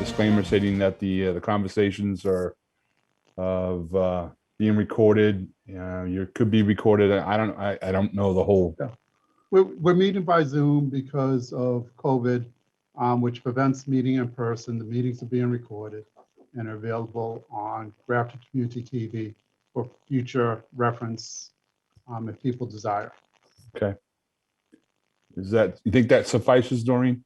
disclaimer stating that the conversations are of being recorded. You could be recorded. I don't know the whole. Yeah. We're meeting by Zoom because of COVID, which prevents meeting in person. The meetings are being recorded and are available on Grafton Community TV for future reference if people desire. Okay. You think that suffices, Doreen?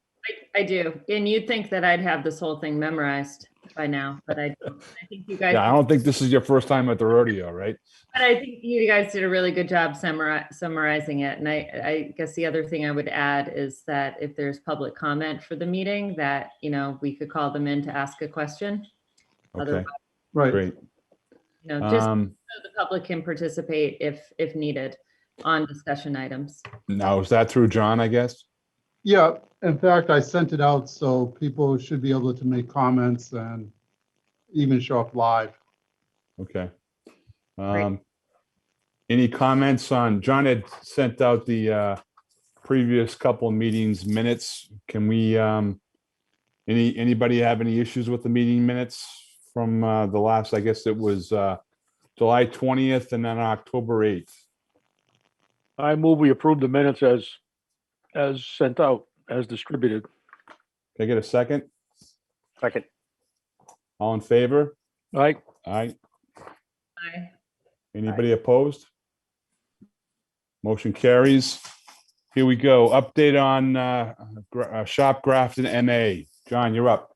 I do. And you'd think that I'd have this whole thing memorized by now, but I don't. I think you guys. Yeah, I don't think this is your first time at the rodeo, right? But I think you guys did a really good job summarizing it. And I guess the other thing I would add is that if there's public comment for the meeting, that, we could call them in to ask a question. Okay, Otherwise, Right. great. just so the public can participate if needed on discussion items. Now, is that through John, I guess? Yeah, in fact, I sent it out so people should be able to make comments and even show up live. Okay. Great. Any comments on, John had sent out the previous couple of meetings minutes. Can we, anybody have any issues with the meeting minutes from the last, I guess it was July 20th and then October 8th? I move we approve the minutes as sent out, as distributed. Can I get a second? Second. All in favor? Aye. Aye. Aye. Anybody opposed? Motion carries. Here we go. Update on Shop Grafton MA. John, you're up.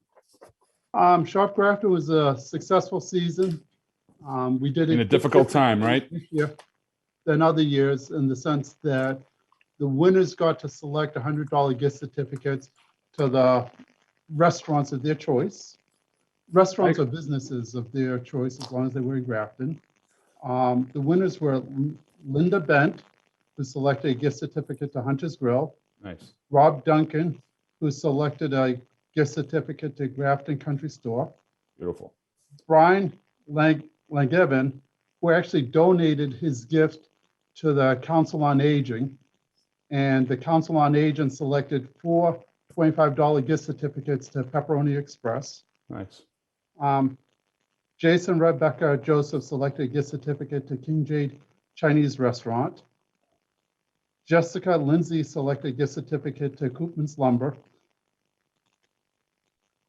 Shop Grafton was a successful season. We did it In a difficult time, right? this year than other years, in the sense that the winners got to select $100 gift certificates to the restaurants of their choice. Restaurants or businesses of their choice, as long as they were in Grafton. The winners were Linda Bent, who selected a gift certificate to Hunter's Grill. Nice. Rob Duncan, who selected a gift certificate to Grafton Country Store. Beautiful. Brian Langevin, who actually donated his gift to the Council on Aging. And the Council on Aging selected 4 $25 gift certificates to Pepperoni Express. Nice. Jason Rebecca Joseph selected a gift certificate to King Jade Chinese Restaurant. Jessica Lindsay selected a gift certificate to Koopman's Lumber.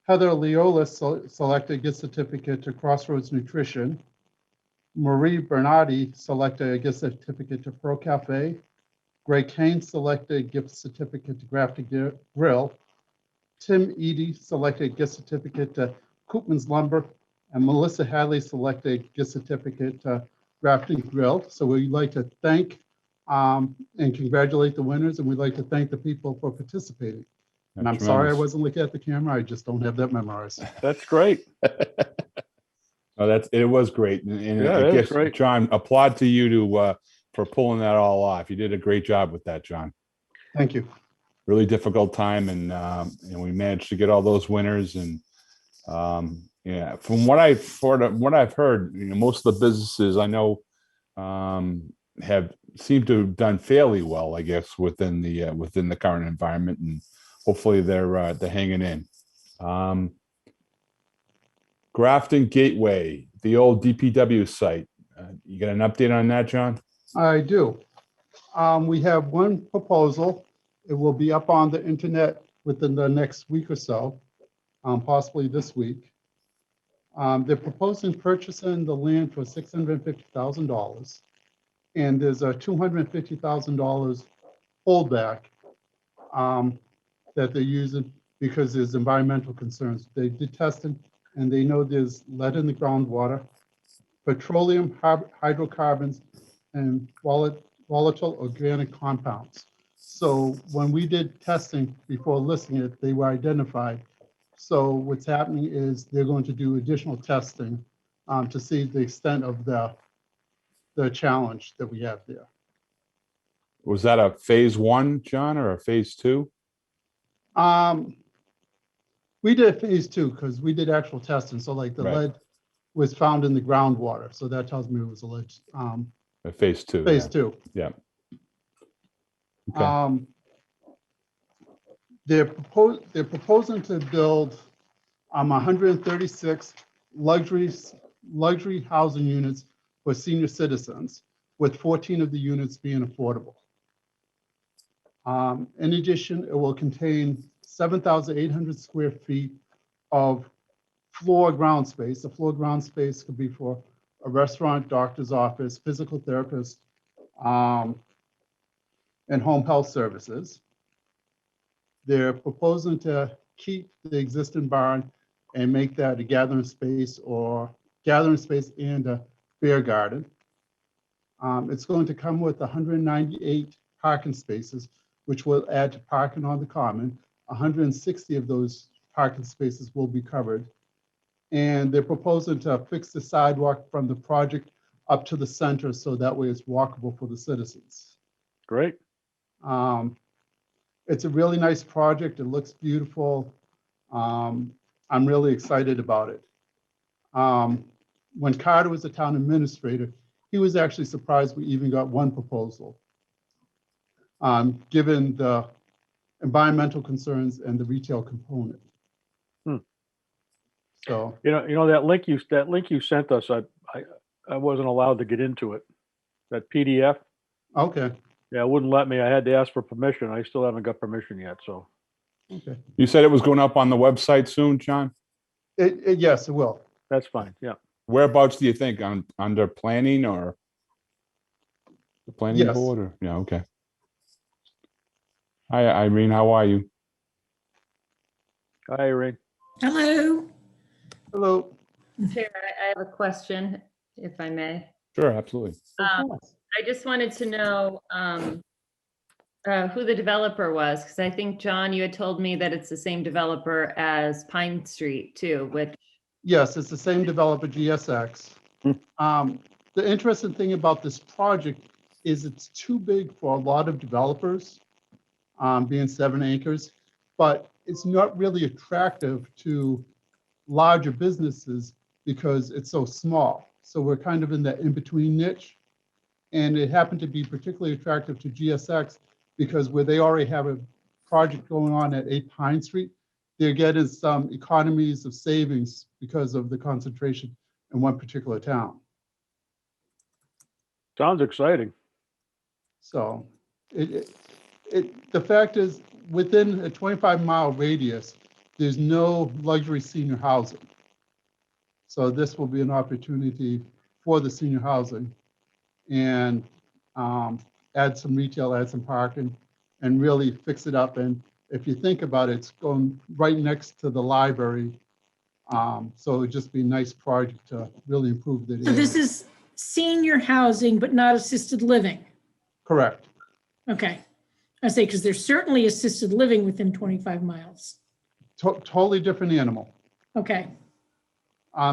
Heather Leola selected a gift certificate to Crossroads Nutrition. Marie Bernardi selected a gift certificate to Pro Cafe. Greg Kane selected a gift certificate to Grafton Grill. Tim Eady selected a gift certificate to Koopman's Lumber. And Melissa Hadley selected a gift certificate to Grafton Grill. So we'd like to thank and congratulate the winners, and we'd like to thank the people for participating. And I'm sorry I wasn't looking at the camera. I just don't have that memorized. That's great. Oh, it was great. And Yeah, I it guess, was great. John, applaud to you for pulling that all off. You did a great job with that, John. Thank you. Really difficult time, and we managed to get all those winners. And yeah, from what I've heard, most of the businesses I know have seemed to have done fairly well, I guess, within the current environment, and hopefully they're hanging in. Grafton Gateway, the old DPW site. You got an update on that, John? I do. We have one proposal. It will be up on the internet within the next week or so, possibly this week. They're proposing purchasing the land for $650,000. And there's a $250,000 holdback that they're using because there's environmental concerns. They did testing and they know there's lead in the groundwater, petroleum, hydrocarbons, and volatile organic compounds. So when we did testing before listing it, they were identified. So what's happening is they're going to do additional testing to see the extent of the challenge that we have there. Was that a phase 1, John, or a phase 2? We did phase 2 because we did actual testing. So like the lead was found in the groundwater. So that tells me it was alleged. Phase 2. Phase 2. Yeah. Okay. They're proposing to build 136 luxury housing units for senior citizens, with 14 of the units being affordable. In addition, it will contain 7,800 square feet of floor ground space. The floor ground space could be for a restaurant, doctor's office, physical therapist, and home health services. They're proposing to keep the existing barn and make that a gathering space and a beer garden. It's going to come with 198 parking spaces, which will add to parking on the common. 160 of those parking spaces will be covered. And they're proposing to fix the sidewalk from the project up to the center, so that way it's walkable for the citizens. Great. It's a really nice project. It looks beautiful. I'm really excited about it. When Carter was the town administrator, he was actually surprised we even got one proposal, given the environmental concerns and the retail component. So, You know that link you sent us, I wasn't allowed to get into it. That PDF, okay, yeah, it wouldn't let me. I had to ask for permission. I still haven't got permission yet, so. okay. You said it was going up on the website soon, John? Yes, it will. That's fine, yeah. Whereabouts do you think? Under planning or the planning Yes. board? Or yeah, okay. Hi, Irene. How are you? Hi, Irene. Hello. Hello. Chair, I have a question, if I may. Sure, absolutely. I just wanted to know who the developer was, because I think, John, you had told me that it's the same developer as Pine Street too, which, Yes, it's the same developer, GSX. The interesting thing about this project is it's too big for a lot of developers, being 7 acres, but it's not really attractive to larger businesses because it's so small. So we're kind of in that in-between niche. And it happened to be particularly attractive to GSX because where they already have a project going on at 8 Pine Street, they're getting some economies of savings because of the concentration in one particular town. Sounds exciting. So the fact is, within a 25-mile radius, there's no luxury senior housing. So this will be an opportunity for the senior housing and add some retail, add some parking, and really fix it up. And if you think about it, it's going right next to the library. So it would just be a nice project to really improve the So this area. is senior housing, but not assisted living. Correct. Okay. I say, because there's certainly assisted living within 25 miles. Totally different animal. Okay.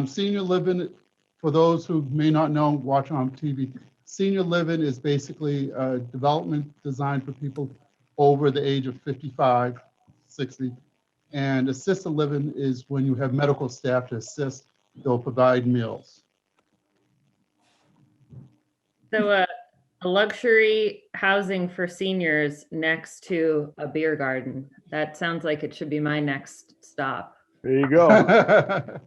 Senior living, for those who may not know, watch on TV, senior living is basically a development designed for people over the age of 55, 60. And assisted living is when you have medical staff to assist, they'll provide meals. so a luxury housing for seniors next to a beer garden. That sounds like it should be my next stop. There you go.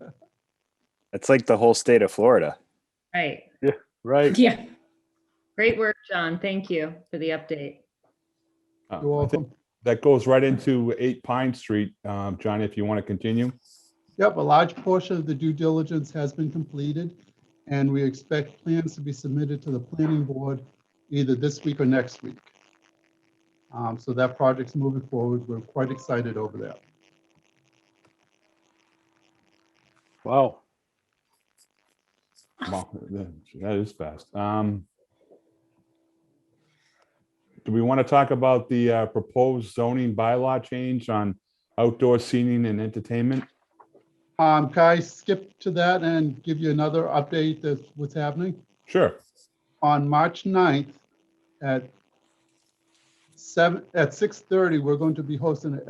It's like the whole state of Florida. Right. Right. Yeah. Great work, John. Thank you for the update. You're I think welcome. that goes right into 8 Pine Street. John, if you want to continue. Yep, a large portion of the due diligence has been completed, and we expect plans to be submitted to the planning board either this week or next week. So that project's moving forward. We're quite excited over that. Wow. Well, that is fast. Do we want to talk about the proposed zoning bylaw change on outdoor seating and entertainment? Can I skip to that and give you another update of what's happening? Sure. On March 9th at 6:30, we're going to be hosting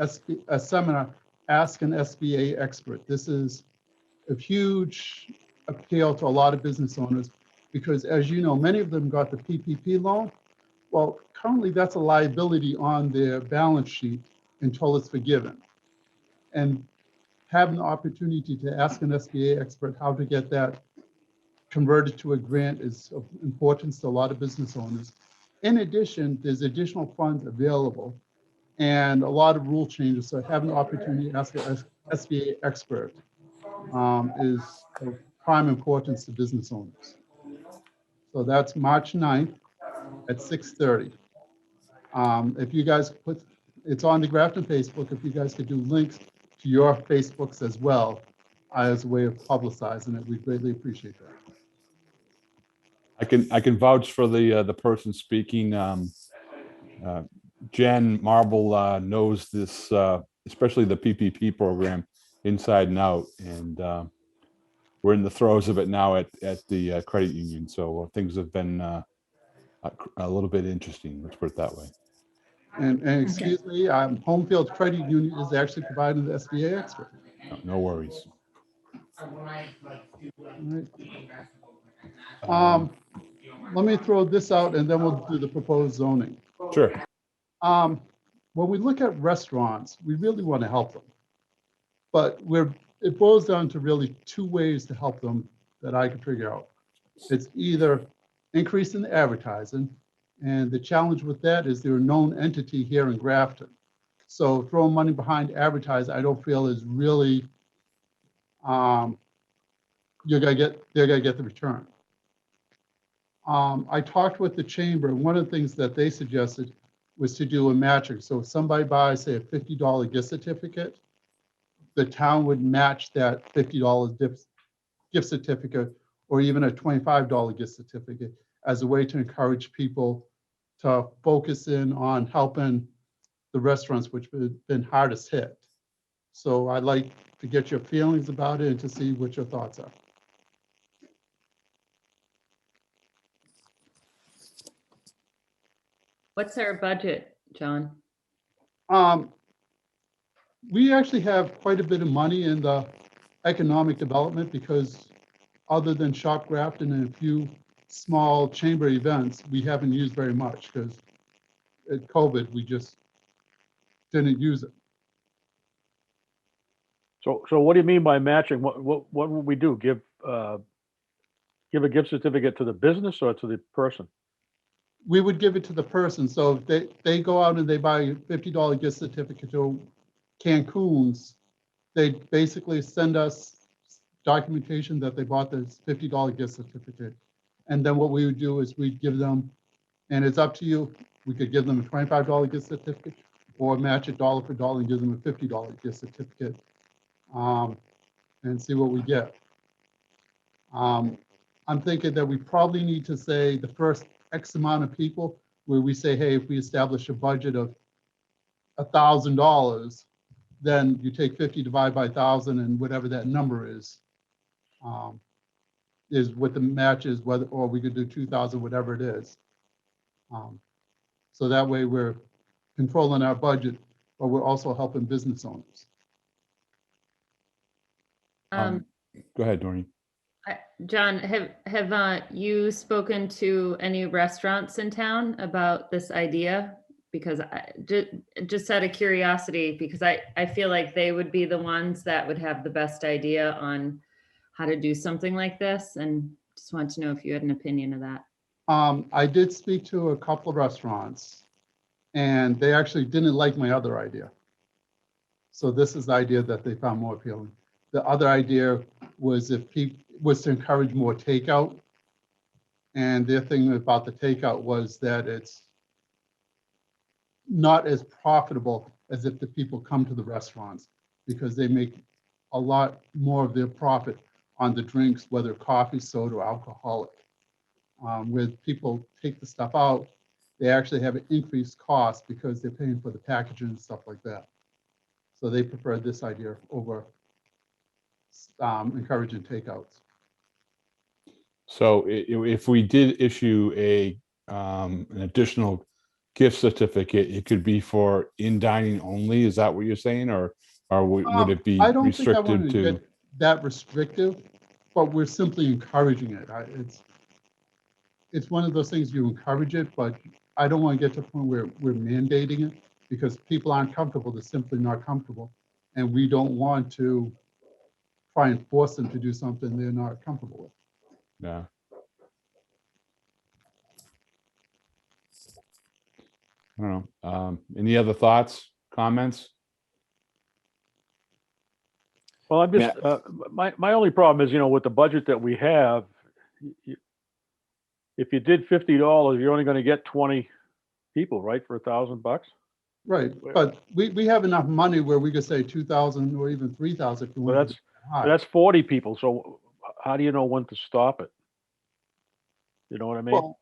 a seminar, Ask an SBA Expert. This is a huge appeal to a lot of business owners because, as you know, many of them got the PPP loan. Well, currently that's a liability on their balance sheet until it's forgiven. And having the opportunity to ask an SBA expert how to get that converted to a grant is of importance to a lot of business owners. In addition, there's additional funds available and a lot of rule changes. So having the opportunity to ask an SBA expert is of prime importance to business owners. So that's March 9th at 6:30. If you guys put, it's on the Grafton Facebook, if you guys could do links to your Facebooks as well as a way of publicizing it, we greatly appreciate that. I can vouch for the person speaking. Jen Marble knows this, especially the PPP program inside and out, and we're in the throes of it now at the credit union. So things have been a little bit interesting. Let's put it that way. And excuse me, Homefield Credit Union is actually providing the SBA expert. No worries. Right. Let me throw this out and then we'll do the proposed zoning. Sure. When we look at restaurants, we really want to help them. But it boils down to really two ways to help them that I can figure out. It's either increasing the advertising, and the challenge with that is they're a known entity here in Grafton. So throwing money behind advertising, I don't feel is really, they're gonna get the return. I talked with the chamber, and one of the things that they suggested was to do a matching. So if somebody buys, say, a $50 gift certificate, the town would match that $50 gift certificate, or even a $25 gift certificate, as a way to encourage people to focus in on helping the restaurants which have been hardest hit. So I'd like to get your feelings about it and to see what your thoughts are. What's our budget, John? We actually have quite a bit of money in the economic development because other than Shop Grafton and a few small chamber events, we haven't used very much because at COVID, we just didn't use it. So what do you mean by matching? What would we do? Give a gift certificate to the business or to the person? We would give it to the person. So if they go out and they buy a $50 gift certificate to Cancun's, they basically send us documentation that they bought this $50 gift certificate. And then what we would do is we'd give them, and it's up to you, we could give them a $25 gift certificate or match it dollar for dollar and give them a $50 gift certificate and see what we get. I'm thinking that we probably need to say the first X amount of people where we say, hey, if we establish a budget of $1,000, then you take 50 divided by 1,000 and whatever that number is what the match is, whether, or we could do 2,000, whatever it is. So that way we're controlling our budget, but we're also helping business owners. Go ahead, Doreen. John, have you spoken to any restaurants in town about this idea? Because just out of curiosity, because I feel like they would be the ones that would have the best idea on how to do something like this, and just want to know if you had an opinion of that. I did speak to a couple of restaurants, and they actually didn't like my other idea. So this is the idea that they found more appealing. The other idea was was to encourage more takeout. And their thing about the takeout was that it's not as profitable as if the people come to the restaurants, because they make a lot more of their profit on the drinks, whether coffee, soda, or alcoholic. Where people take the stuff out, they actually have an increased cost because they're paying for the packaging and stuff like that. So they prefer this idea over encouraging takeouts. So if we did issue an additional gift certificate, it could be for in dining only. Is that what you're saying, or would it be I don't think I want restricted to to? get that restrictive, but we're simply encouraging it. It's one of those things you encourage it, but I don't want to get to the point where we're mandating it because people aren't comfortable. They're simply not comfortable. and we don't want to try and force them to do something they're not comfortable with. Yeah. I don't know. Any other thoughts, comments? Well, I'm just, my only problem is, with the budget that we have, if you did $50, you're only going to get 20 people, right, for $1,000? Right, but we have enough money where we could say 2,000 or even 3,000 if you Well, want to that's, get high. that's 40 people. So how do you know when to stop it? You know what I mean? Well,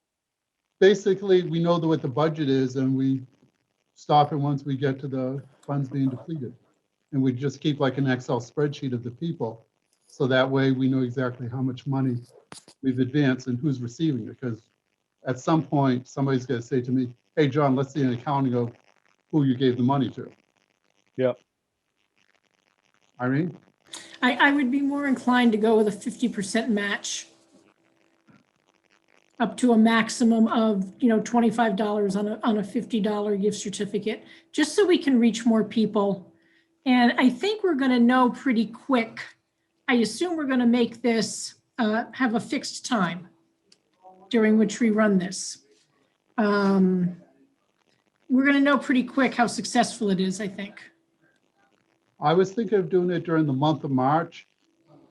basically, we know what the budget is, and we stop it once we get to the funds being depleted. And we just keep like an Excel spreadsheet of the people. So that way we know exactly how much money we've advanced and who's receiving it. Because at some point, somebody's going to say to me, hey, John, let's see an accounting of who you gave the money to. Yep. Irene? I would be more inclined to go with a 50% match. Up to a maximum of, $25 on a $50 gift certificate, just so we can reach more people. And I think we're going to know pretty quick. I assume we're going to make this have a fixed time during which we run this. We're going to know pretty quick how successful it is, I think. I was thinking of doing it during the month of March,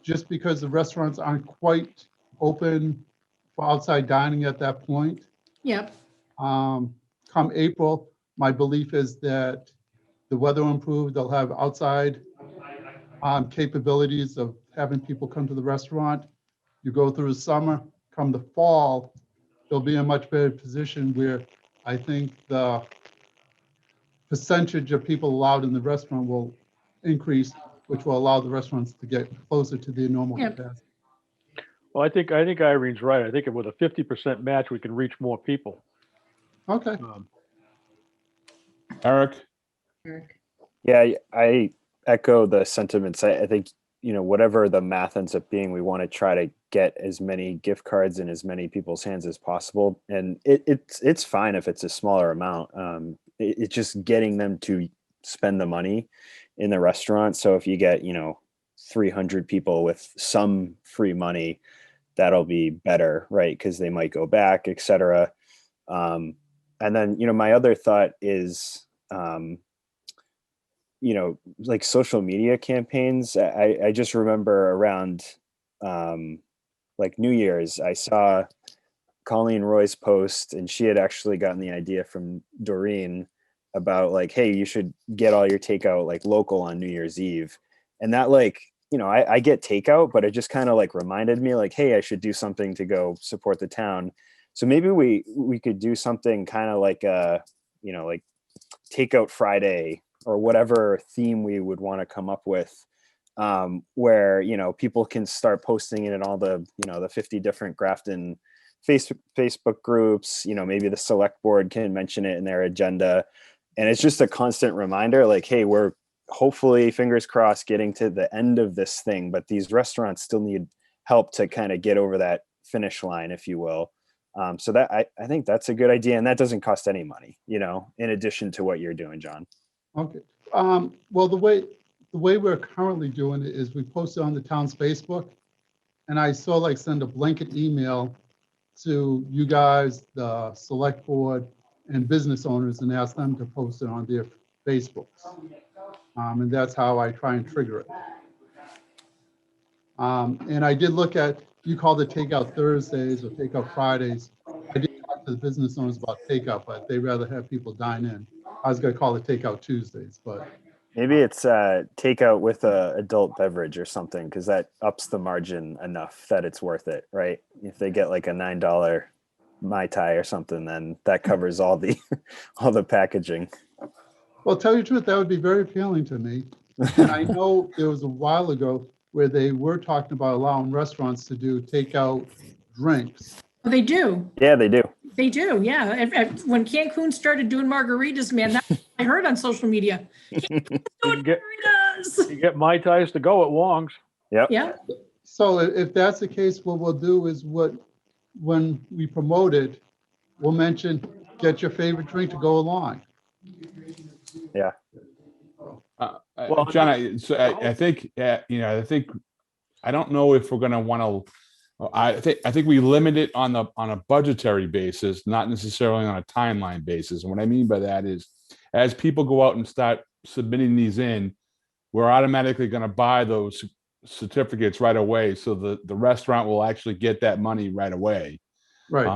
just because the restaurants aren't quite open for outside dining at that point. Yep. Come April, my belief is that the weather will improve. They'll have outside capabilities of having people come to the restaurant. You go through the summer, come the fall, they'll be in a much better position where I think the percentage of people allowed in the restaurant will increase, which will allow the restaurants to get closer to their normal Yep. capacity. Well, I think Irene's right. I think with a 50% match, we can reach more people. Okay. Eric? Yeah, I echo the sentiments. I think, whatever the math ends up being, we want to try to get as many gift cards in as many people's hands as possible. And it's fine if it's a smaller amount. It's just getting them to spend the money in the restaurant. So if you get, 300 people with some free money, that'll be better, right? Because they might go back, et cetera. And then, my other thought is, like social media campaigns. I just remember around like New Year's, I saw Colleen Roy's post, and she had actually gotten the idea from Doreen about like, hey, you should get all your takeout like local on New Year's Eve. And that like, I get takeout, but it just kind of like reminded me like, hey, I should do something to go support the town. So maybe we could do something kind of like like Takeout Friday or whatever theme we would want to come up with, where people can start posting it in all the the 50 different Grafton Facebook groups. Maybe the select board can mention it in their agenda, and it's just a constant reminder like, hey, we're hopefully, fingers crossed, getting to the end of this thing, but these restaurants still need help to kind of get over that finish line, if you will. So that I think that's a good idea, and that doesn't cost any money, in addition to what you're doing, John. Okay. Well, the way we're currently doing it is we post it on the town's Facebook, and I send a blanket email to you guys, the select board, and business owners, and ask them to post it on their Facebooks. And that's how I try and trigger it. And I did look at, you called it Takeout Thursdays or Takeout Fridays. I did talk to the business owners about takeout, but they rather have people dine in. I was going to call it Takeout Tuesdays, but. Maybe it's takeout with a adult beverage or something, because that ups the margin enough that it's worth it, right? If they get like a $9 Mai Tai or something, then that covers all the all the packaging. Well, tell you the truth, that would be very appealing to me. And I know there was a while ago where they were talking about allowing restaurants to do takeout drinks. Well, they do. Yeah, they do. They do. Yeah. When Cancun started doing margaritas, man, that I heard on social media. You can get Margaritas. Mai Tais to go at Wong's. Yep. Yeah. So if that's the case, what we'll do is when we promote it, we'll mention, get your favorite drink to go along. Yeah. Well, John, I think, I don't know if we're gonna wanna, I think we limit it on a budgetary basis, not necessarily on a timeline basis. And what I mean by that is, as people go out and start submitting these in, we're automatically gonna buy those certificates right away, so the restaurant will actually get that money right away. Right.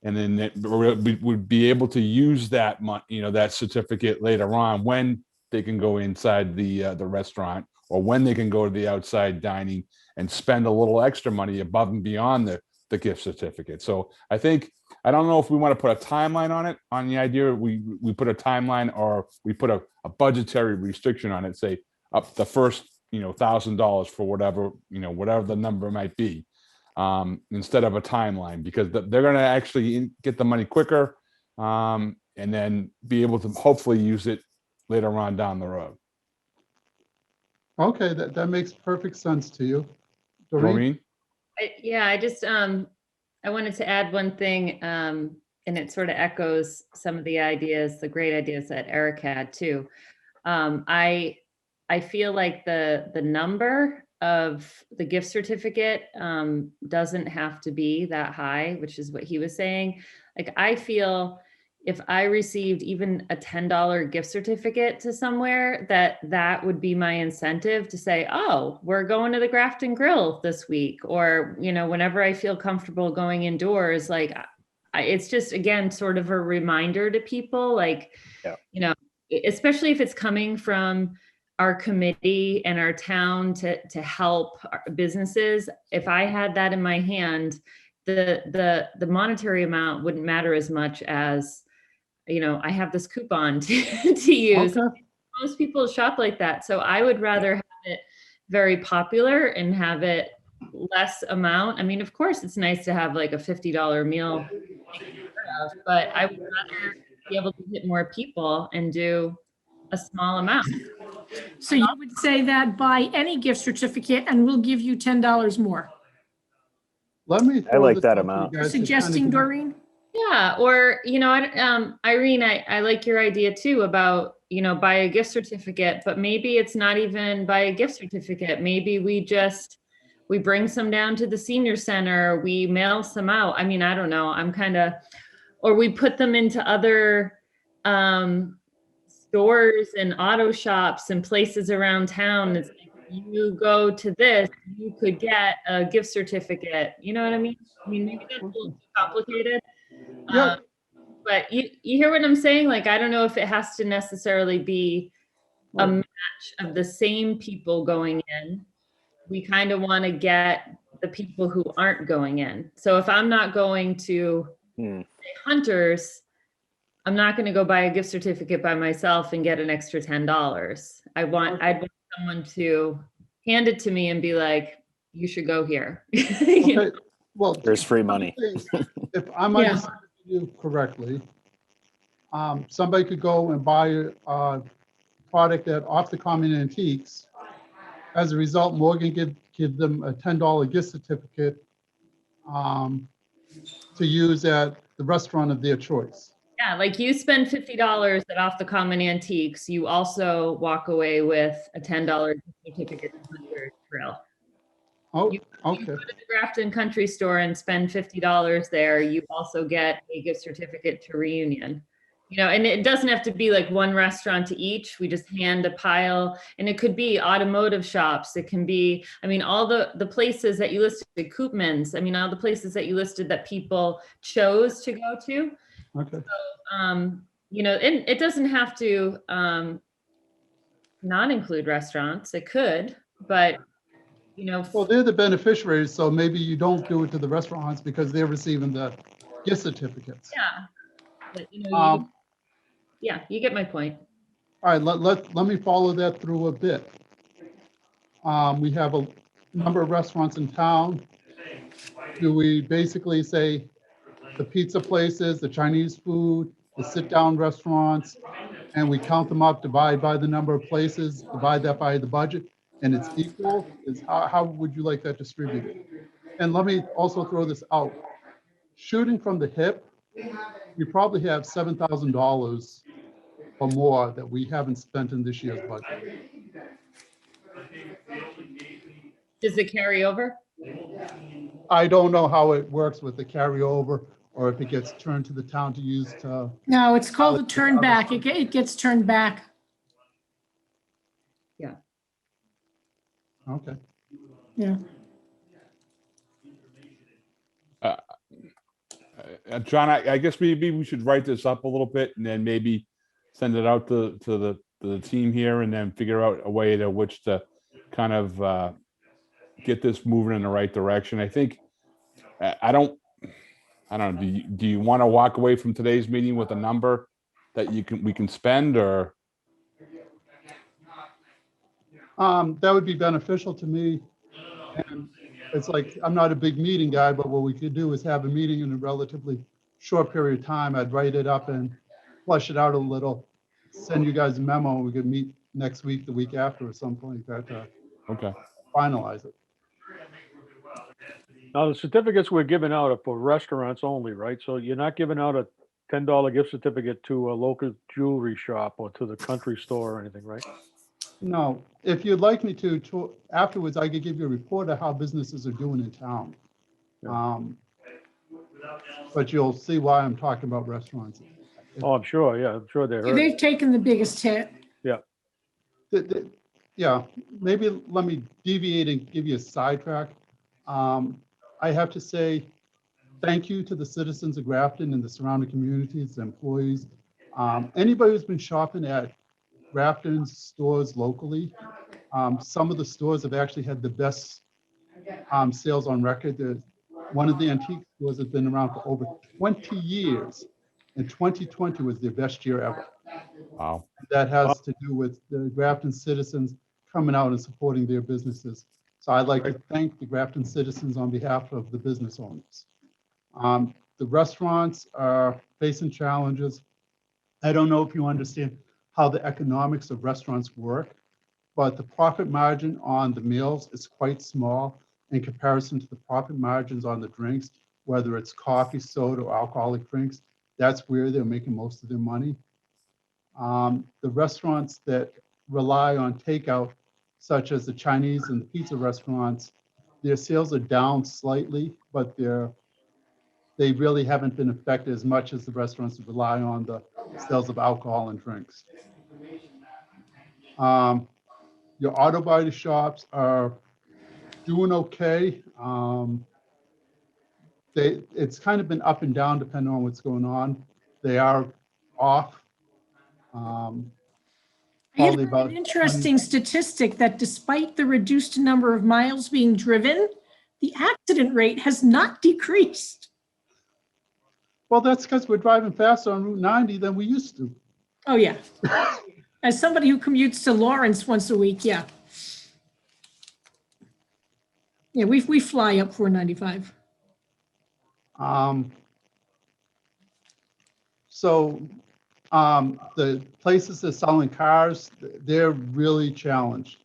And then we would be able to use that that certificate later on when they can go inside the restaurant, or when they can go to the outside dining and spend a little extra money above and beyond the gift certificate. So I think, I don't know if we want to put a timeline on it, on the idea we put a timeline, or we put a budgetary restriction on it, say up the first $1,000 for whatever whatever the number might be, instead of a timeline, because they're going to actually get the money quicker, and then be able to hopefully use it later on down the road. Okay, that makes perfect sense to you. Doreen? Maureen? Yeah, I just, I wanted to add one thing, and it sort of echoes some of the ideas, the great ideas that Eric had too. I feel like the number of the gift certificate doesn't have to be that high, which is what he was saying. Like, I feel if I received even a $10 gift certificate to somewhere, that would be my incentive to say, oh, we're going to the Grafton Grill this week, or whenever I feel comfortable going indoors, like it's just, again, sort of a reminder to people, like, Yeah. Especially if it's coming from our committee and our town to help our businesses. If I had that in my hand, the monetary amount wouldn't matter as much as, I have this coupon to use. Okay. Most people shop like that. So I would rather have it very popular and have it less amount. I mean, of course, it's nice to have like a $50 meal, but I would rather be able to hit more people and do a small amount. So you would say that buy any gift certificate and we'll give you $10 more. Let me I like throw this that out to you amount. guys to Suggesting, kinda- Doreen? Yeah, or, Irene, I like your idea too about, buy a gift certificate, but maybe it's not even buy a gift certificate. Maybe we bring some down to the senior center, we mail some out. I mean, I don't know. Or we put them into other stores and auto shops and places around town. It's like, you go to this, you could get a gift certificate. You know what I mean? I mean, maybe that's a little too complicated. Yeah. But you hear what I'm saying? Like, I don't know if it has to necessarily be a match of the same people going in. We kind of want to get the people who aren't going in. So if I'm not going to Hunters, I'm not going to go buy a gift certificate by myself and get an extra $10. I'd want someone to hand it to me and be like, you should go here. You know? Okay, well. There's free money. If I'm understanding you correctly, somebody could go and buy a product at Off the Common Antiques. As a result, Morgan give them a $10 gift certificate to use at the restaurant of their choice. Yeah, like you spend $50 at Off the Common Antiques, you also walk away with a $10 certificate to Hunter's Grill. Oh, You okay. go to the Grafton Country Store and spend $50 there, you also get a gift certificate to Reunion. And it doesn't have to be like one restaurant to each. We just hand a pile, and it could be automotive shops. It can be, I mean, all the places that you listed, Koopmans, I mean, all the places that you listed that people chose to go to. Okay. And it doesn't have to not include restaurants. It could, but Well, they're the beneficiaries, so maybe you don't do it to the restaurants because they're receiving the gift certificates. yeah. But, you get my point. All right, let me follow that through a bit. We have a number of restaurants in town. Do we basically say the pizza places, the Chinese food, the sit-down restaurants, and we count them up, divide by the number of places, divide that by the budget, and it's equal? How would you like that distributed? And let me also throw this out. Shooting from the hip, we probably have $7,000 or more that we haven't spent in this year's budget. Does it carry over? I don't know how it works with the carryover or if it gets turned to the town to use to, No, it's called a turn back. It gets turned back. okay. Yeah. John, I guess maybe we should write this up a little bit and then maybe send it out to the team here and then figure out a way to which to kind of get this moving in the right direction. I think, I don't know, do you want to walk away from today's meeting with a number that we can spend, or? That would be beneficial to me. And it's like, I'm not a big meeting guy, but what we could do is have a meeting in a relatively short period of time. I'd write it up and flush it out a little, send you guys a memo, and we could meet next week, the week after, or something like that to Okay. finalize it. Now, the certificates we're giving out are for restaurants only, right? So you're not giving out a $10 gift certificate to a local jewelry shop or to the country store or anything, right? No, if you'd like me to afterwards, I could give you a report of how businesses are doing in town. Yeah. But you'll see why I'm talking about restaurants. Oh, I'm sure, yeah, I'm sure they heard. They've taken the biggest hit. Yeah, maybe let me deviate and give you a sidetrack. I have to say thank you to the citizens of Grafton and the surrounding communities, employees. Anybody who's been shopping at Grafton's stores locally, some of the stores have actually had the best sales on record. One of the antique stores has been around for over 20 years, and 2020 was their best year ever. Wow. That has to do with the Grafton citizens coming out and supporting their businesses. So I'd like to thank the Grafton citizens on behalf of the business owners. The restaurants are facing challenges. I don't know if you understand how the economics of restaurants work, but the profit margin on the meals is quite small in comparison to the profit margins on the drinks, whether it's coffee, soda, or alcoholic drinks. That's where they're making most of their money. The restaurants that rely on takeout, such as the Chinese and pizza restaurants, their sales are down slightly, but they really haven't been affected as much as the restaurants that rely on the sales of alcohol and drinks. Your auto body shops are doing okay. It's kind of been up and down depending on what's going on. They are off. I had Probably heard about an interesting statistic that despite the reduced number of miles being driven, the accident rate has not decreased. Well, that's because we're driving faster on Route 90 than we used to. Oh, yeah. As somebody who commutes to Lawrence once a week, yeah. Yeah, we fly up 495. The places that are selling cars, they're really challenged.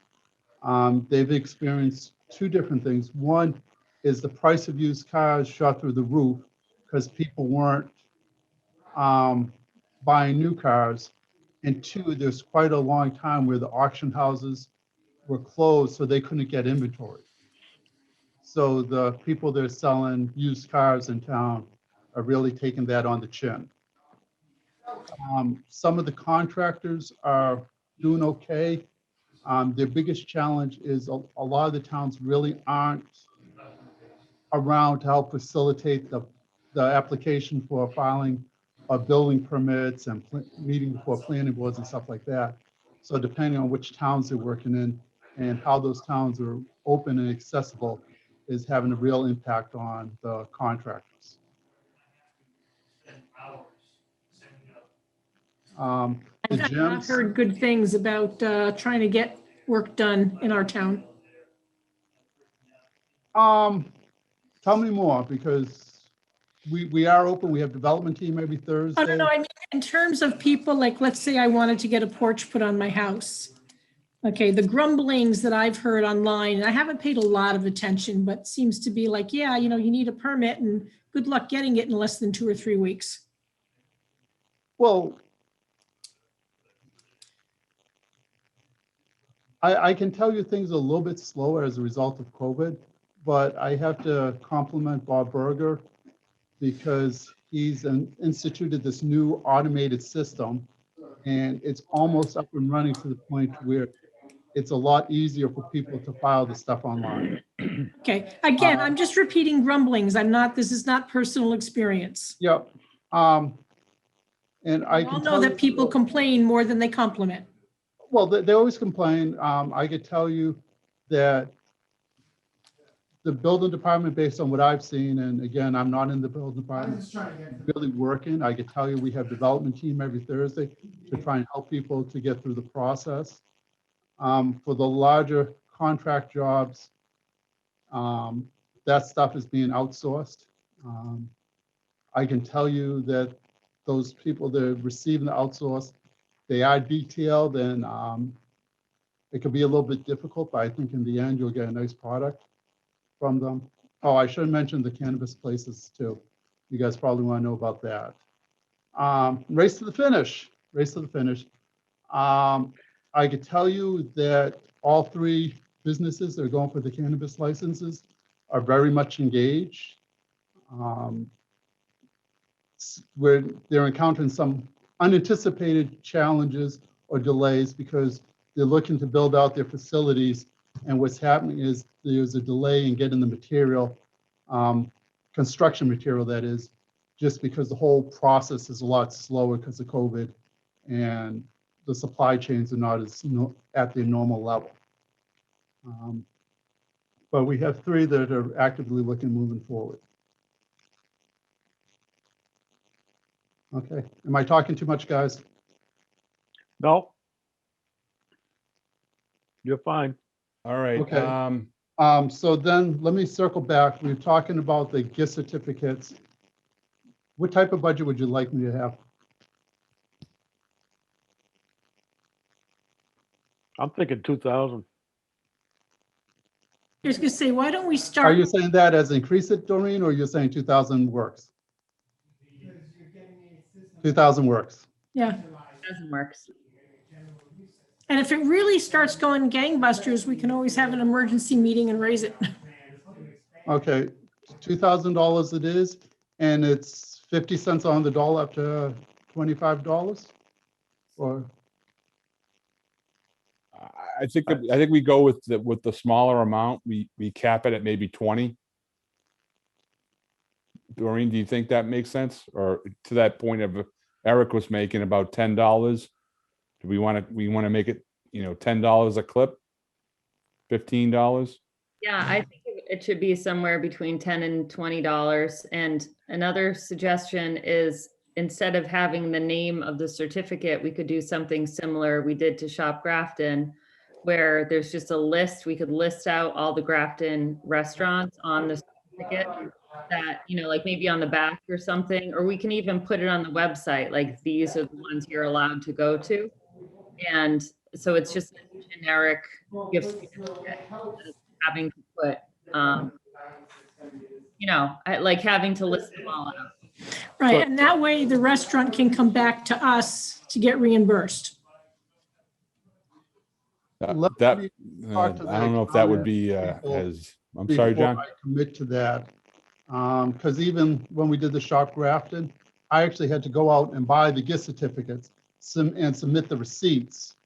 They've experienced two different things. One is the price of used cars shot through the roof because people weren't buying new cars. And two, there's quite a long time where the auction houses were closed, so they couldn't get inventory. So the people that are selling used cars in town are really taking that on the chin. Some of the contractors are doing okay. Their biggest challenge is a lot of the towns really aren't around to help facilitate the application for filing of building permits and meeting before planning boards and stuff like that. So depending on which towns they're working in and how those towns are open and accessible is having a real impact on the contractors. The I've gyms, heard good things about trying to get work done in our town. tell me more, because we are open. We have development team every Thursday. Oh, no, I mean, in terms of people, like, let's say I wanted to get a porch put on my house. Okay, the grumblings that I've heard online, and I haven't paid a lot of attention, but seems to be like, yeah, you need a permit and good luck getting it in less than 2 or 3 weeks. Well, I can tell you things are a little bit slower as a result of COVID, but I have to compliment Bob Berger because he's instituted this new automated system, and it's almost up and running to the point where it's a lot easier for people to file the stuff online. Okay, again, I'm just repeating grumblings. This is not personal experience. Yep. And I We all can know tell that you, people complain more than they compliment. well, they always complain. I could tell you that the building department, based on what I've seen, and again, I'm not in the building department, really working. I could tell you we have development team every Thursday to try and help people to get through the process. For the larger contract jobs, that stuff is being outsourced. I can tell you that those people that are receiving the outsource, they are detailed, and it could be a little bit difficult, but I think in the end, you'll get a nice product from them. Oh, I should have mentioned the cannabis places too. You guys probably want to know about that. Race to the finish, race to the finish. I could tell you that all three businesses that are going for the cannabis licenses are very much engaged. Where they're encountering some unanticipated challenges or delays because they're looking to build out their facilities. And what's happening is there's a delay in getting the material, construction material that is, just because the whole process is a lot slower because of COVID and the supply chains are not as at their normal level. But we have three that are actively looking moving forward. Okay, am I talking too much, guys? No. You're fine. All right. Okay. So then let me circle back. We're talking about the gift certificates. What type of budget would you like me to have? I'm thinking 2,000. I was gonna say, why don't we Are start? you saying that as increase it, Doreen, or you're saying 2,000 works? 2,000 works. Yeah, Doesn't work. and if it really starts going gangbusters, we can always have an emergency meeting and raise it. Okay, $2,000 it is, and it's 50 cents on the dollar up to $25, or? I think we go with the smaller amount. We cap it at maybe 20. Doreen, do you think that makes sense? Or to that point of Eric was making about $10? Do we want to make it, $10 a clip? $15? Yeah, I think it should be somewhere between $10 and $20. And another suggestion is instead of having the name of the certificate, we could do something similar we did to Shop Grafton, where there's just a list. We could list out all the Grafton restaurants on the certificate that, like maybe on the back or something, or we can even put it on the website, like these are the ones you're allowed to go to. And so it's just a generic gift certificate instead of having to put, like having to list them all out. Right, and that way the restaurant can come back to us to get reimbursed. Let That me I talk to don't the know if that would be people as. I'm sorry, before John. I commit to that, because even when we did the Shop Grafton, I actually had to go out and buy the gift certificates and submit the receipts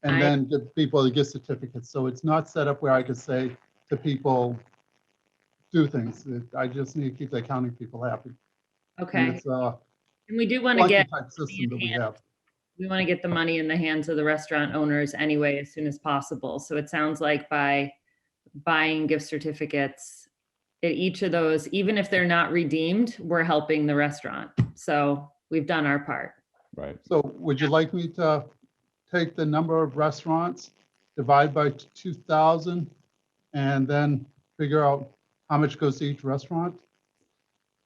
and then give people the gift certificates. So it's not set up where I could say to people, do things. I just need to keep the accounting people happy. And Okay. it's a And we do want to clunky get type system that we have. the money in the hands of the restaurant owners anyway, as soon as possible. So it sounds like by buying gift certificates at each of those, even if they're not redeemed, we're helping the restaurant. So we've done our part. Right. So would you like me to take the number of restaurants, divide by 2,000, and then figure out how much goes to each restaurant?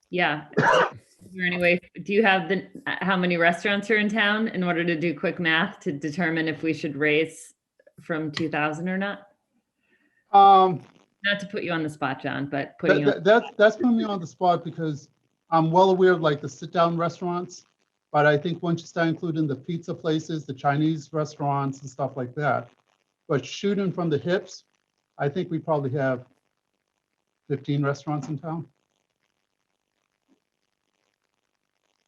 Yeah. Is there any way, do you have how many restaurants are in town in order to do quick math to determine if we should raise from 2,000 or not? Not to put you on the spot, John, but putting you on. That's putting me on the spot because I'm well aware of like the sit-down restaurants, but I think once you start including the pizza places, the Chinese restaurants and stuff like that, but shooting from the hips, I think we probably have 15 restaurants in town.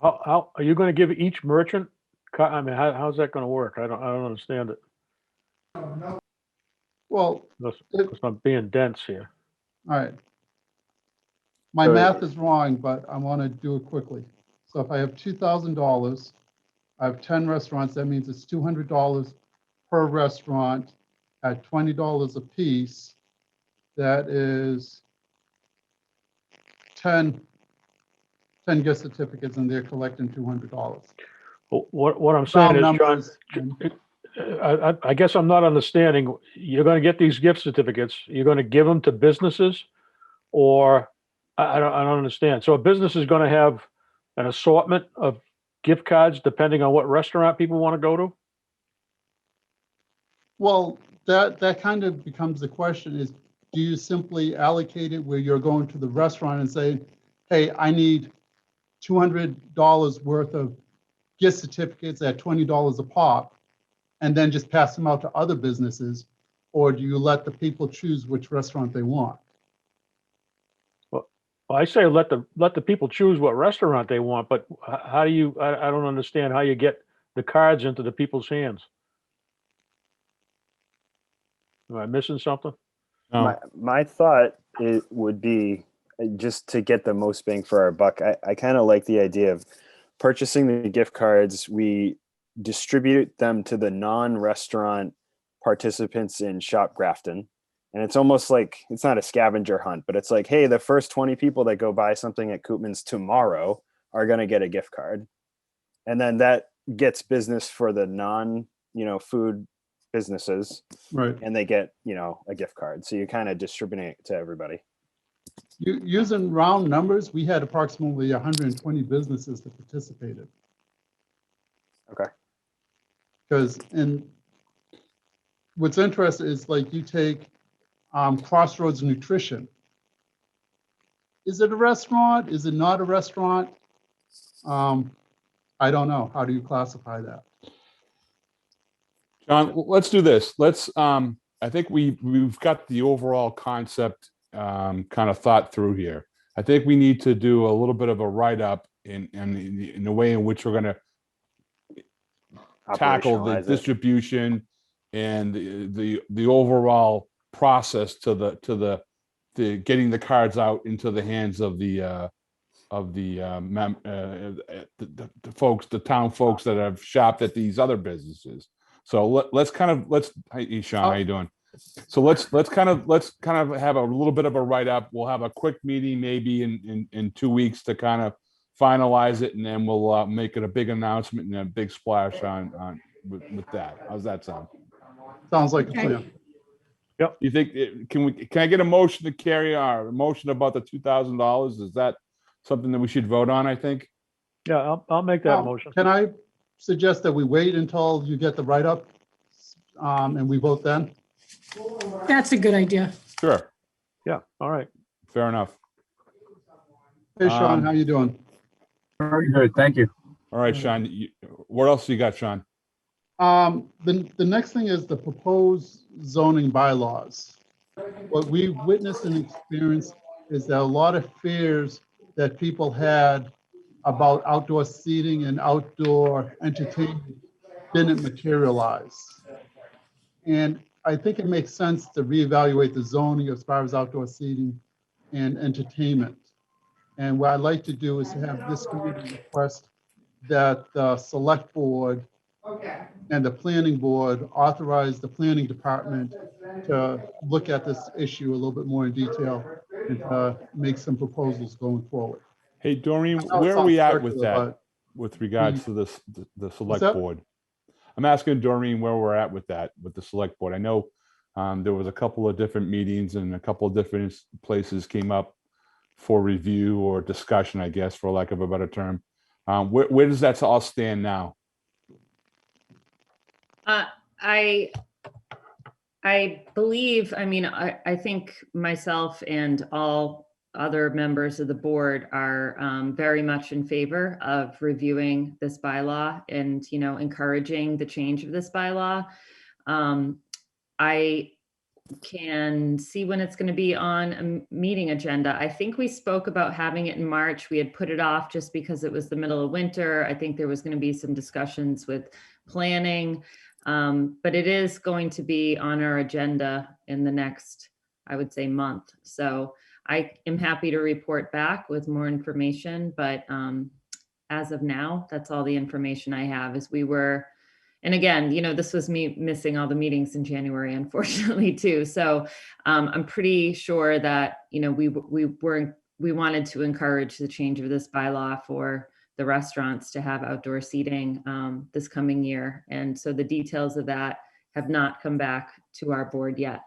How are you going to give each merchant? I mean, how's that going to work? I don't understand it. Well, Because I'm being dense here. all right. My So- math is wrong, but I want to do it quickly. So if I have $2,000, I have 10 restaurants, that means it's $200 per restaurant at $20 a piece. That is 10 gift certificates, and they're collecting $200. What I'm saying Round is, John, numbers. I guess I'm not understanding. You're going to get these gift certificates. You're going to give them to businesses, or I don't understand. So a business is going to have an assortment of gift cards depending on what restaurant people want to go to. Well, that kind of becomes the question is, do you simply allocate it where you're going to the restaurant and saying, hey, I need $200 worth of gift certificates at $20 a pop, and then just pass them out to other businesses? Or do you let the people choose which restaurant they want? Well, I say let the people choose what restaurant they want, but how do you? I don't understand how you get the cards into the people's hands. Am I missing something? No. My thought it would be just to get the most bang for our buck. I kind of like the idea of purchasing the gift cards. We distribute them to the non-restaurant participants in Shop Grafton. And it's almost like, it's not a scavenger hunt, but it's like, hey, the first 20 people that go buy something at Koopman's tomorrow are going to get a gift card. And then that gets business for the food businesses, Right. and they get, a gift card. So you're kind of distributing it to everybody. Using round numbers, we had approximately 120 businesses that participated. Okay. Because, and what's interesting is, like, you take Crossroads Nutrition. Is it a restaurant? Is it not a restaurant? I don't know. How do you classify that? John, let's do this. I think we've got the overall concept kind of thought through here. I think we need to do a little bit of a write-up in the way in which we're going to tackle the Operationalize it. distribution and the overall process to the getting the cards out into the hands of the folks, the town folks that have shopped at these other businesses. So hey, Sean, how you doing? So let's kind of have a little bit of a write-up. We'll have a quick meeting maybe in 2 weeks to kind of finalize it, and then we'll make it a big announcement and a big splash on with that. How's that sound? Sounds like a Okay. plan. You think can I get a motion to carry our motion about the $2,000? Is that something that we should vote on? I think. Yeah, I'll make that motion. Can I suggest that we wait until you get the write-up and we vote then? That's a good idea. Sure. Yeah, all right. Fair enough. Hey, Sean, Um, how you doing? Very good, thank you. All right, Sean. What else you got, Sean? The next thing is the proposed zoning bylaws. What we witnessed and experienced is that a lot of fears that people had about outdoor seating and outdoor entertainment didn't materialize. And I think it makes sense to reevaluate the zoning as far as outdoor seating and entertainment. And what I'd like to do is to have this committee request that the select board and the planning board authorize the planning department to look at this issue a little bit more in detail and make some proposals going forward. Hey, Doreen, I know it where are we sounds at with circular, that but with regards to the select that? board? I'm asking Doreen where we're at with that, with the select board. I know there was a couple of different meetings and a couple of different places came up for review or discussion, I guess, for lack of a better term. Where does that all stand now? I believe, I mean, I think myself and all other members of the board are very much in favor of reviewing this bylaw and, encouraging the change of this bylaw. I can see when it's going to be on a meeting agenda. I think we spoke about having it in March. We had put it off just because it was the middle of winter. I think there was going to be some discussions with planning, but it is going to be on our agenda in the next, I would say, month. So I am happy to report back with more information, but as of now, that's all the information I have. Is we were, and again, this was me missing all the meetings in January, unfortunately, too. So I'm pretty sure that, we wanted to encourage the change of this bylaw for the restaurants to have outdoor seating this coming year. And so the details of that have not come back to our board yet.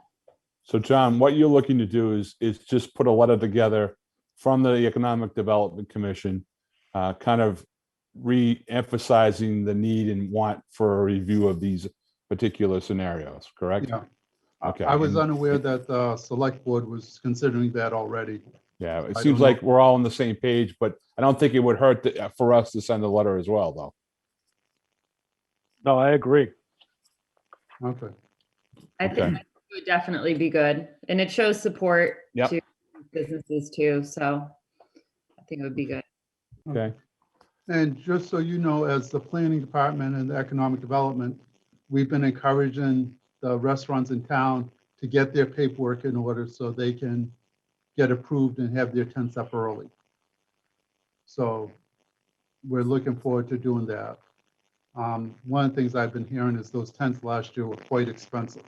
So John, what you're looking to do is just put a letter together from the Economic Development Commission, kind of re-emphasizing the need and want for a review of these particular scenarios, correct? Yeah. Okay. I was and- unaware that the select board was considering that already. Yeah, it I seems don't like know. we're all on the same page, but I don't think it would hurt for us to send a letter as well, though. No, I agree. Okay. I Okay. think it would definitely be good. And it shows support Yep. to businesses too. So I think it would be good. Okay. And just so you know, as the planning department and the economic development, we've been encouraging the restaurants in town to get their paperwork in order so they can get approved and have their tents up early. So we're looking forward to doing that. One of the things I've been hearing is those tents last year were quite expensive.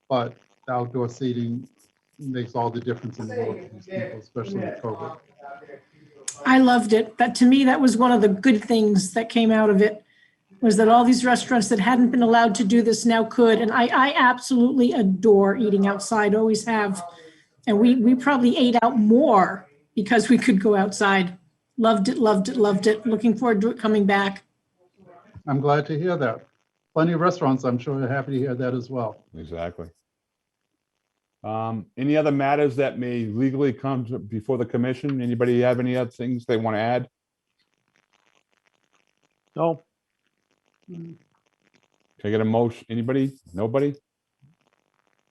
But the outdoor seating makes all the difference in the world to these people, especially with COVID. I loved it. That, to me, that was one of the good things that came out of it, was that all these restaurants that hadn't been allowed to do this now could. And I absolutely adore eating outside, always have. And we probably ate out more because we could go outside. Loved it, loved it, loved it. Looking forward to it coming back. I'm glad to hear that. Plenty of restaurants, I'm sure, are happy to hear that as well. Exactly. Any other matters that may legally come before the commission? Anybody have any other things they want to add? No, Can I get a motion? Anybody? Nobody?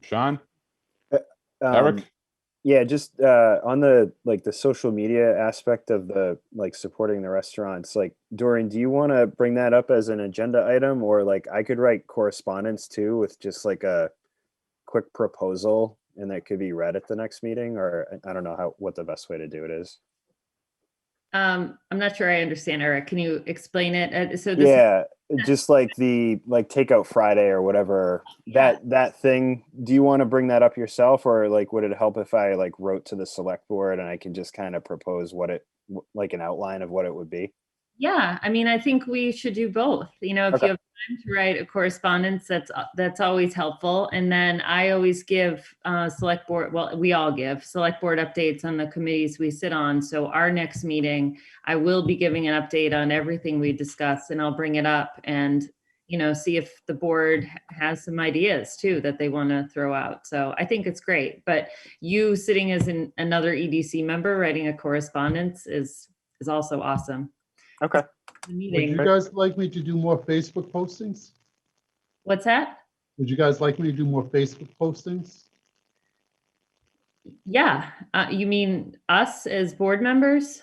Sean? Eric? Yeah, just on the the social media aspect of the supporting the restaurants, Doreen, do you want to bring that up as an agenda item, or I could write correspondence too with just a quick proposal and that could be read at the next meeting, or I don't know what the best way to do it is. I'm not sure I understand, Eric. Can you explain it? So this Yeah, just the Takeout Friday or whatever, that thing. Do you want to bring that up yourself, or would it help if I wrote to the select board and I can just kind of propose what it an outline of what it would be? Yeah, I mean, I think we should do both. If Okay. you have time to write a correspondence, that's always helpful. And then I always give select board, well, we all give select board updates on the committees we sit on. So our next meeting, I will be giving an update on everything we discussed, and I'll bring it up and see if the board has some ideas too that they want to throw out. So I think it's great. But you sitting as another EDC member writing a correspondence is also awesome. Okay. Would Meeting. you guys like me to do more Facebook postings? What's that? Would you guys like me to do more Facebook postings? Yeah. You mean us as board members?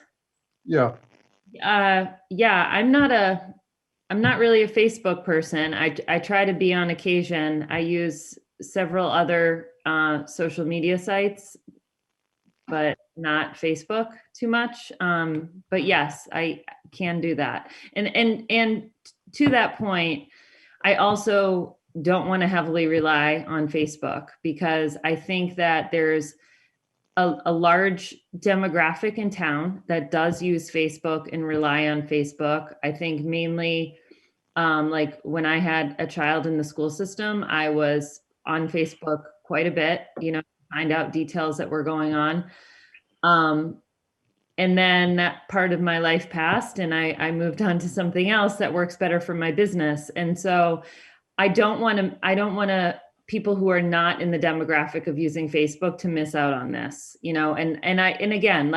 Yeah, Yeah, I'm not really a Facebook person. I try to be on occasion. I use several other social media sites, but not Facebook too much. But yes, I can do that. And to that point, I also don't want to heavily rely on Facebook, because I think that there's a large demographic in town that does use Facebook and rely on Facebook. I think mainly when I had a child in the school system, I was on Facebook quite a bit, to find out details that were going on. And then that part of my life passed, and I moved on to something else that works better for my business. And so I don't want to people who are not in the demographic of using Facebook to miss out on this, and again,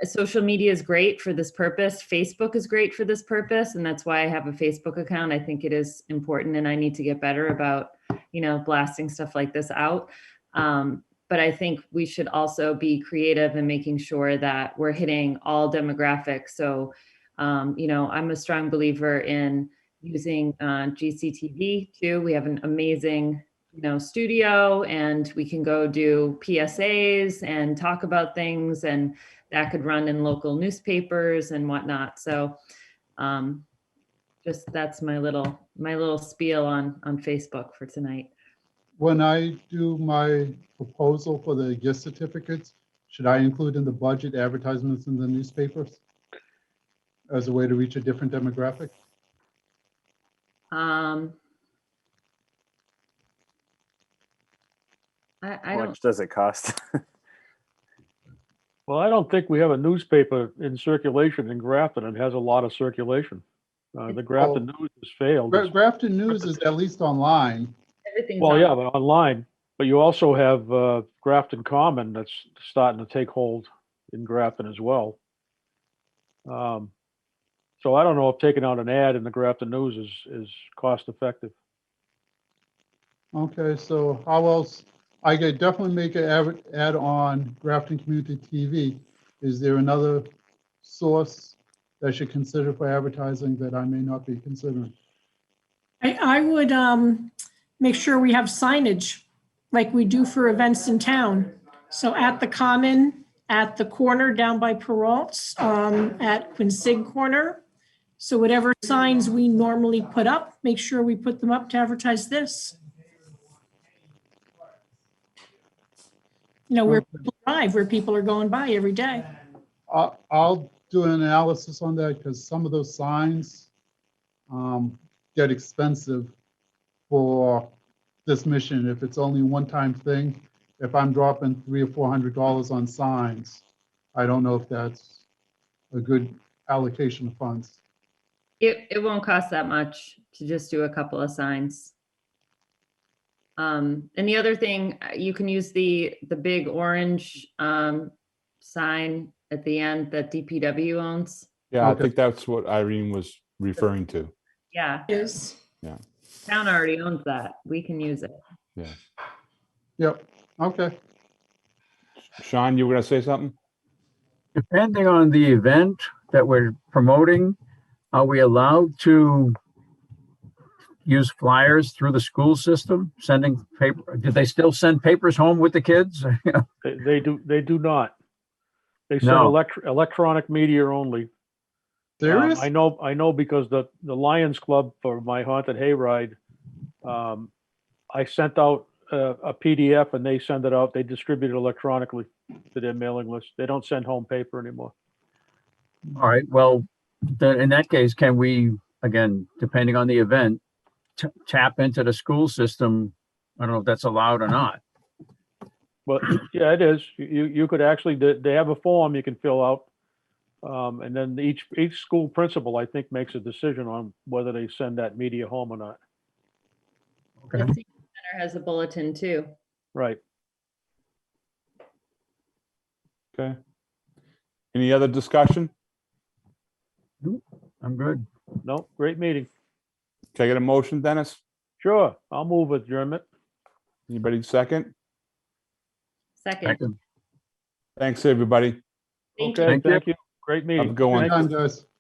social media is great for this purpose. Facebook is great for this purpose. And that's why I have a Facebook account. I think it is important and I need to get better about, blasting stuff like this out. But I think we should also be creative in making sure that we're hitting all demographics. So, I'm a strong believer in using GCTV too. We have an amazing, studio, and we can go do PSAs and talk about things, and that could run in local newspapers and whatnot. So just that's my little spiel on Facebook for tonight. When I do my proposal for the gift certificates, should I include in the budget advertisements in the newspapers as a way to reach a different demographic? I How don't, much does it cost? Well, I don't think we have a newspaper in circulation in Grafton. It has a lot of circulation. The Grafton News has failed. Grafton News is at least online. everything's Well, on. yeah, but online. But you also have Grafton Common that's starting to take hold in Grafton as well. So I don't know if taking out an ad in the Grafton News is cost effective. Okay, so how else? I could definitely make an ad on Grafton Community TV. Is there another source that I should consider for advertising that I may not be considering? I would make sure we have signage like we do for events in town. So at the Common, at the corner down by Peralt's, at Quinsig Corner. So whatever signs we normally put up, make sure we put them up to advertise this. Where people drive, where people are going by every day. I'll do an analysis on that because some of those signs get expensive for this mission. If it's only a one-time thing, if I'm dropping $300 or $400 on signs, I don't know if that's a good allocation of funds. It won't cost that much to just do a couple of signs. And the other thing, you can use the big orange sign at the end that DPW owns. Yeah, Okay. I think that's what Irene was referring to. Yeah, Is town already owns that. We can use it. Yeah. Yep, okay. Sean, you were gonna say something? Depending on the event that we're promoting, are we allowed to use flyers through the school system, sending paper? Do they still send papers home with the kids? They do not. They send No. electronic media only. Serious? I know because the Lions Club for my haunted hayride, I sent out a PDF and they send it out. They distribute it electronically to their mailing list. They don't send home paper anymore. All right, well, then in that case, can we, again, depending on the event, tap into the school system? I don't know if that's allowed or not. But yeah, it is. You could actually, they have a form you can fill out. And then each school principal, I think, makes a decision on whether they send that media home or not. The Okay. senior center has a bulletin too. Right. Okay. Any other discussion? I'm good. No, great meeting. Can I get a motion, Dennis? Sure, I'll move adjournment. Anybody second? Second. Second. Thanks, everybody. Thank you. Okay, Thank you. thank you. Great Have a meeting. good one. Good time, guys.